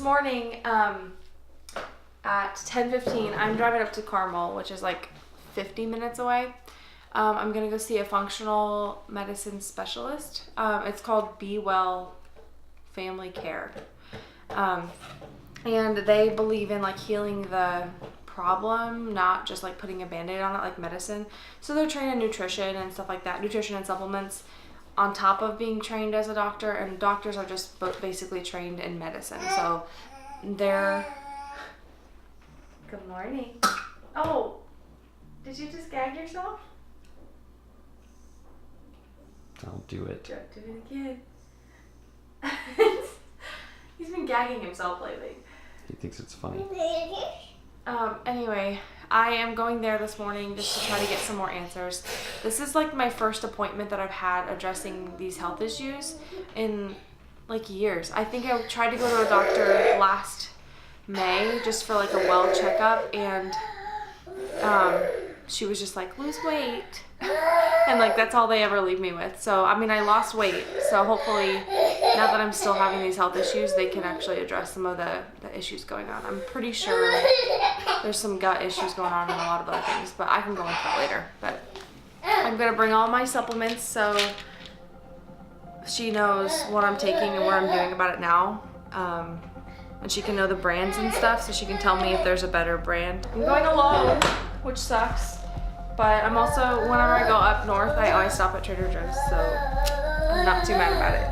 morning at 10:15, I'm driving up to Carmel, which is like 50 minutes away. I'm gonna go see a functional medicine specialist. It's called Be Well Family Care. And they believe in like healing the problem, not just like putting a band-aid on it like medicine. So they're trained in nutrition and stuff like that, nutrition and supplements, on top of being trained as a doctor, and doctors are just basically trained in medicine. So they're... Good morning. Oh, did you just gag yourself? Don't do it. Don't do it again. He's been gagging himself lately. He thinks it's funny. Anyway, I am going there this morning just to try to get some more answers. This is like my first appointment that I've had addressing these health issues in like years. I think I tried to go to a doctor last May just for like a well checkup, and she was just like, lose weight. And like that's all they ever leave me with. So I mean, I lost weight, so hopefully now that I'm still having these health issues, they can actually address some of the issues going on. I'm pretty sure there's some gut issues going on and a lot of other things, but I can go into that later. But I'm gonna bring all my supplements so she knows what I'm taking and what I'm doing about it now, and she can know the brands and stuff, so she can tell me if there's a better brand. I'm going alone, which sucks. But I'm also, whenever I go up north, I always stop at Trader Joe's, so I'm not too mad about it.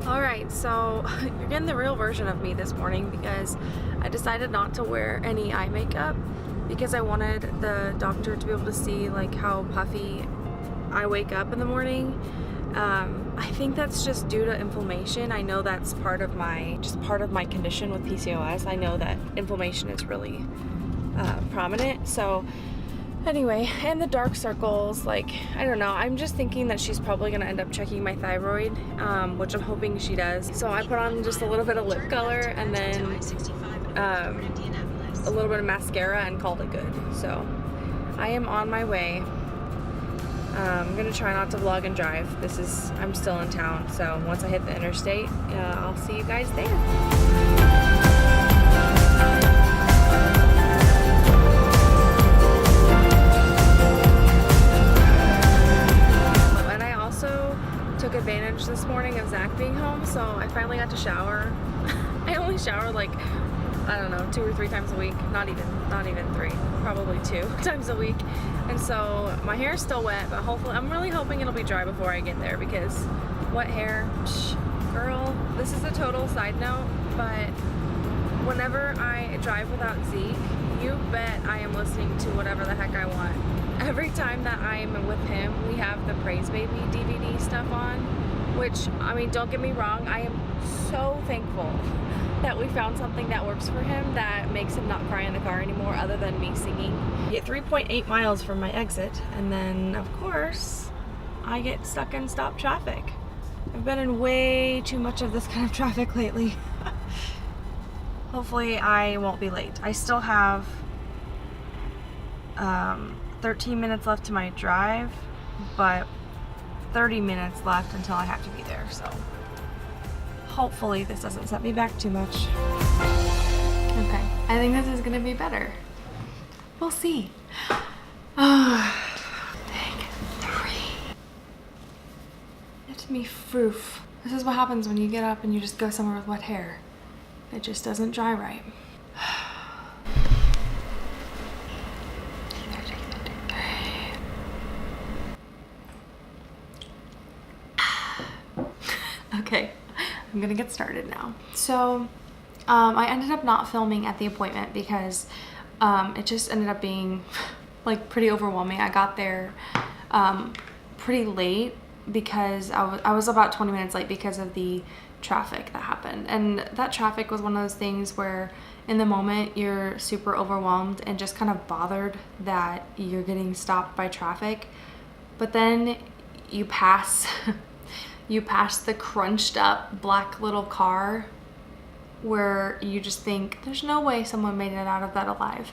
Alright, so you're getting the real version of me this morning because I decided not to wear any eye makeup because I wanted the doctor to be able to see like how puffy I wake up in the morning. I think that's just due to inflammation. I know that's part of my condition with PCOS. I know that inflammation is really prominent. So anyway, and the dark circles, like, I don't know. I'm just thinking that she's probably gonna end up checking my thyroid, which I'm hoping she does. So I put on just a little bit of lip color and then a little bit of mascara and called it good. So I am on my way. I'm gonna try not to vlog and drive. I'm still in town, so once I hit the interstate, I'll see you guys there. And I also took advantage this morning of Zach being home, so I finally got to shower. I only shower like, I don't know, 2 or 3 times a week. Not even 3, probably 2 times a week. And so my hair is still wet, but hopefully, I'm really hoping it'll be dry before I get there because wet hair, girl, this is a total side note, but whenever I drive without Zeke, you bet I am listening to whatever the heck I want. Every time that I am with him, we have the Praise Baby DVD stuff on, which, I mean, don't get me wrong, I am so thankful that we found something that works for him that makes him not cry in the car anymore other than me singing. I get 3.8 miles from my exit, and then of course I get stuck in stop traffic. I've been in way too much of this kind of traffic lately. Hopefully I won't be late. I still have 13 minutes left to my drive, but 30 minutes left until I have to be there, so hopefully this doesn't set me back too much. Okay, I think this is gonna be better. We'll see. Take 3. Let me froof. This is what happens when you get up and you just go somewhere with wet hair. It just doesn't dry right. Okay. I'm gonna get started now. So I ended up not filming at the appointment because it just ended up being like pretty overwhelming. I got there pretty late because I was about 20 minutes late because of the traffic that happened. And that traffic was one of those things where in the moment you're super overwhelmed and just kind of bothered that you're getting stopped by traffic, but then you pass you pass the crunched up black little car where you just think there's no way someone made it out of that alive.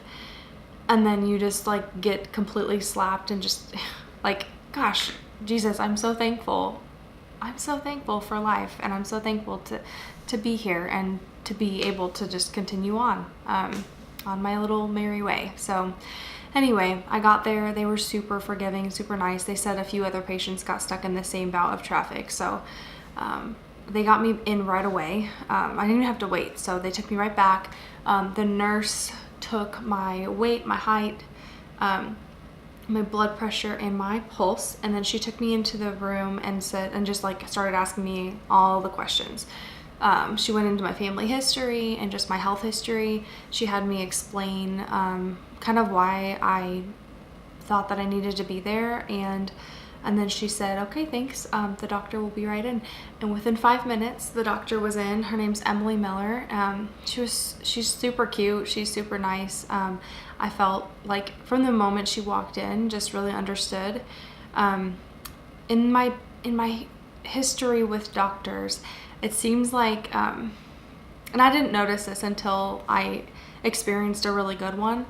And then you just like get completely slapped and just like, gosh, Jesus, I'm so thankful. I'm so thankful for life, and I'm so thankful to be here and to be able to just continue on my little merry way. So anyway, I got there. They were super forgiving, super nice. They said a few other patients got stuck in the same bout of traffic. So they got me in right away. I didn't even have to wait. So they took me right back. The nurse took my weight, my height, my blood pressure, and my pulse, and then she took me into the room and just like started asking me all the questions. She went into my family history and just my health history. She had me explain kind of why I thought that I needed to be there, and then she said, okay, thanks, the doctor will be right in. And within 5 minutes, the doctor was in. Her name's Emily Miller. She's super cute. She's super nice. I felt like from the moment she walked in, just really understood. In my history with doctors, it seems like, and I didn't notice this until I experienced a really good one,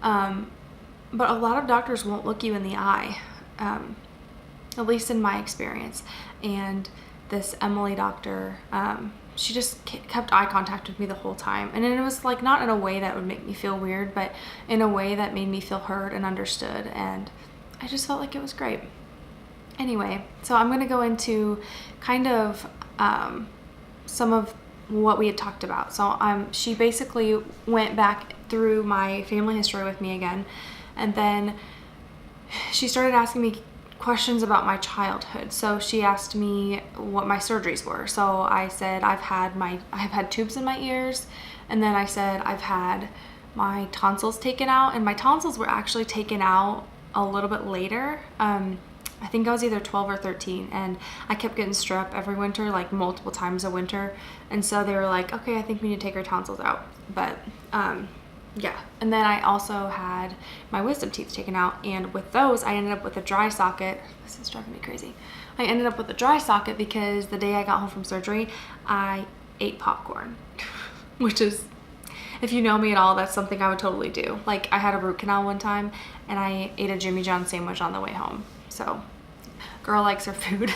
but a lot of doctors won't look you in the eye, at least in my experience. And this Emily doctor, she just kept eye contact with me the whole time. And it was like not in a way that would make me feel weird, but in a way that made me feel heard and understood. And I just felt like it was great. Anyway, so I'm going to go into kind of some of what we had talked about. So she basically went back through my family history with me again. And then she started asking me questions about my childhood. So she asked me what my surgeries were. So I said I have had tubes in my ears, and then I said I've had my tonsils taken out, and my tonsils were actually taken out a little bit later. I think I was either 12 or 13, and I kept getting strep every winter, like multiple times a winter. And so they were like, okay, I think we need to take her tonsils out. But yeah. And then I also had my wisdom teeth taken out, and with those I ended up with a dry socket. This is driving me crazy. I ended up with a dry socket because the day I got home from surgery, I ate popcorn, which is, if you know me at all, that's something I would totally do. Like, I had a root canal one time, and I ate a Jimmy John sandwich on the way home. So, girl likes her food.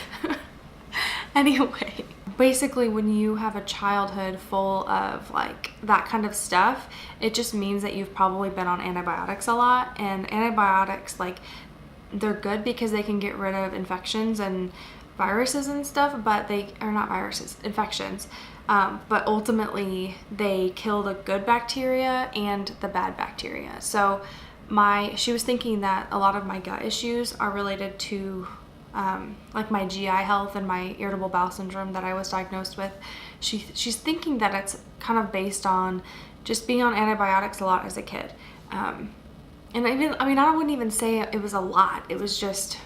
Anyway, basically when you have a childhood full of like that kind of stuff, it just means that you've probably been on antibiotics a lot. And antibiotics, like, they're good because they can get rid of infections and viruses and stuff, but they are not viruses, infections. But ultimately they kill the good bacteria and the bad bacteria. So she was thinking that a lot of my gut issues are related to like my GI health and my irritable bowel syndrome that I was diagnosed with. She's thinking that it's kind of based on just being on antibiotics a lot as a kid. And I wouldn't even say it was a lot. It was just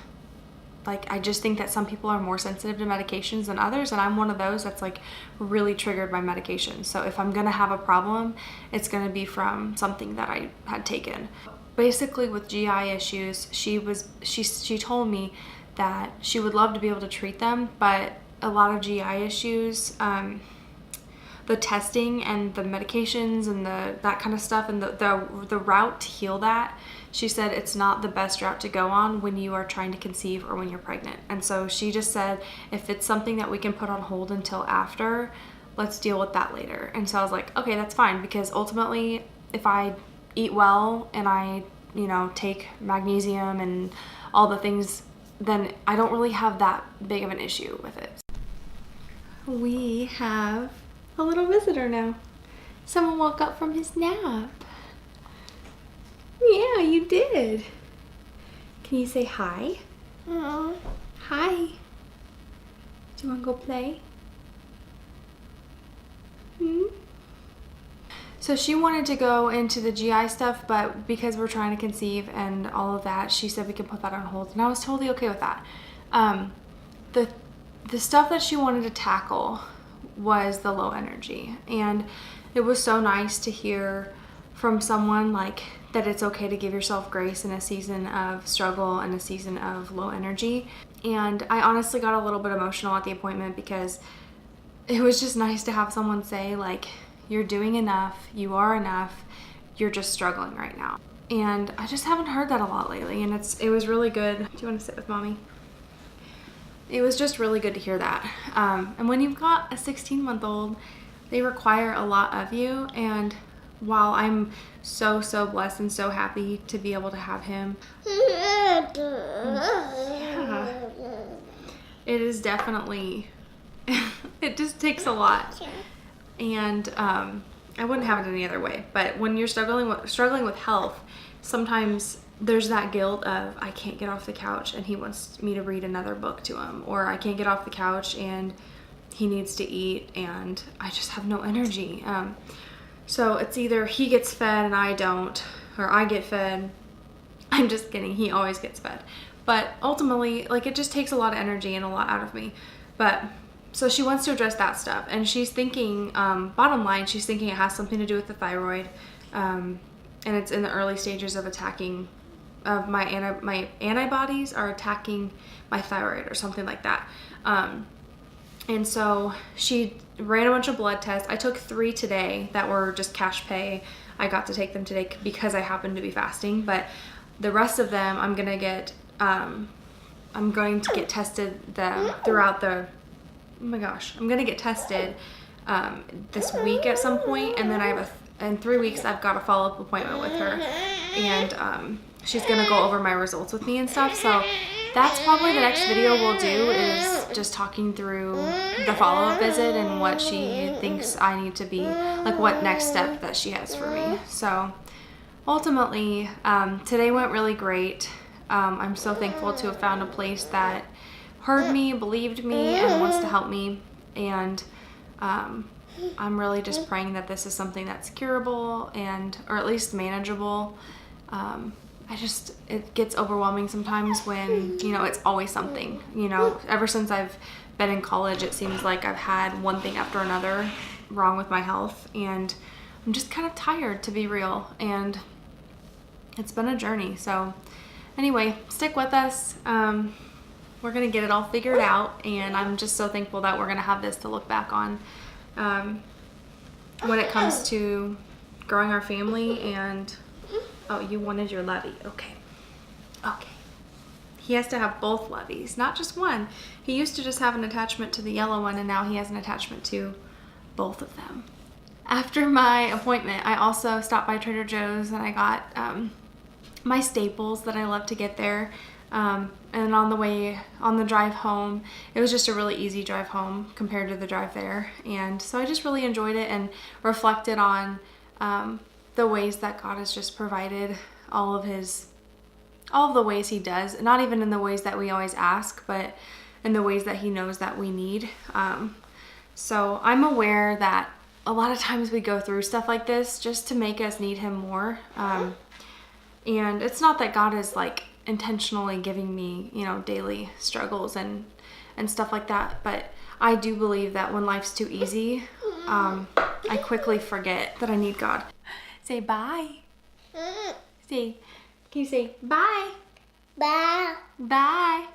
like, I just think that some people are more sensitive to medications than others, and I'm one of those that's like really triggered by medications. So if I'm gonna have a problem, it's gonna be from something that I had taken. Basically with GI issues, she told me that she would love to be able to treat them, but a lot of GI issues, the testing and the medications and that kind of stuff, and the route to heal that, she said it's not the best route to go on when you are trying to conceive or when you're pregnant. And so she just said, if it's something that we can put on hold until after, let's deal with that later. And so I was like, okay, that's fine, because ultimately if I eat well and I, take magnesium and all the things, then I don't really have that big of an issue with it. We have a little visitor now. Someone woke up from his nap. Yeah, you did. Can you say hi? Hi. Do you want to go play? So she wanted to go into the GI stuff, but because we're trying to conceive and all of that, she said we can put that on hold, and I was totally okay with that. The stuff that she wanted to tackle was the low energy, and it was so nice to hear from someone like that it's okay to give yourself grace in a season of struggle and a season of low energy. And I honestly got a little bit emotional at the appointment because it was just nice to have someone say, like, You're doing enough. You are enough. You're just struggling right now. And I just haven't heard that a lot lately, and it was really good. Do you want to sit with mommy? It was just really good to hear that. And when you've got a 16-month-old, they require a lot of you. And while I'm so blessed and so happy to be able to have him, yeah, it is definitely, it just takes a lot. And I wouldn't have it any other way. But when you're struggling with health, sometimes there's that guilt of, I can't get off the couch and he wants me to read another book to him, or I can't get off the couch and he needs to eat and I just have no energy. So it's either he gets fed and I don't, or I get fed. I'm just kidding, he always gets fed. But ultimately, like, it just takes a lot of energy and a lot out of me. But so she wants to address that stuff, and she's thinking, bottom line, she's thinking it has something to do with the thyroid, and it's in the early stages of attacking, of my antibodies are attacking my thyroid or something like that. And so she ran a bunch of blood tests. I took 3 today that were just cash pay. I got to take them today because I happened to be fasting, but the rest of them I'm going to get tested throughout the, oh my gosh, I'm going to get tested this week at some point, and then in 3 weeks I've got a follow-up appointment with her, and she's going to go over my results with me and stuff. So that's probably the next video we'll do, is just talking through the follow-up visit and what she thinks I need to be, like what next step that she has for me. So ultimately, today went really great. I'm so thankful to have found a place that heard me, believed me, and wants to help me. And I'm really just praying that this is something that's curable or at least manageable. It gets overwhelming sometimes when, it's always something, ever since I've been in college, it seems like I've had one thing after another wrong with my health, and I'm just kind of tired, to be real, and it's been a journey. So anyway, stick with us. We're going to get it all figured out, and I'm just so thankful that we're going to have this to look back on when it comes to growing our family. And oh, you wanted your Lovey. Okay. He has to have both Loveys, not just one. He used to just have an attachment to the yellow one, and now he has an attachment to both of them. After my appointment, I also stopped by Trader Joe's, and I got my staples that I love to get there. And on the drive home, it was just a really easy drive home compared to the drive there. And so I just really enjoyed it and reflected on the ways that God has just provided all of the ways he does, not even in the ways that we always ask, but in the ways that he knows that we need. So I'm aware that a lot of times we go through stuff like this just to make us need him more. And it's not that God is like intentionally giving me, daily struggles and stuff like that. But I do believe that when life's too easy, I quickly forget that I need God. Say bye. Can you say bye? Bye. Bye.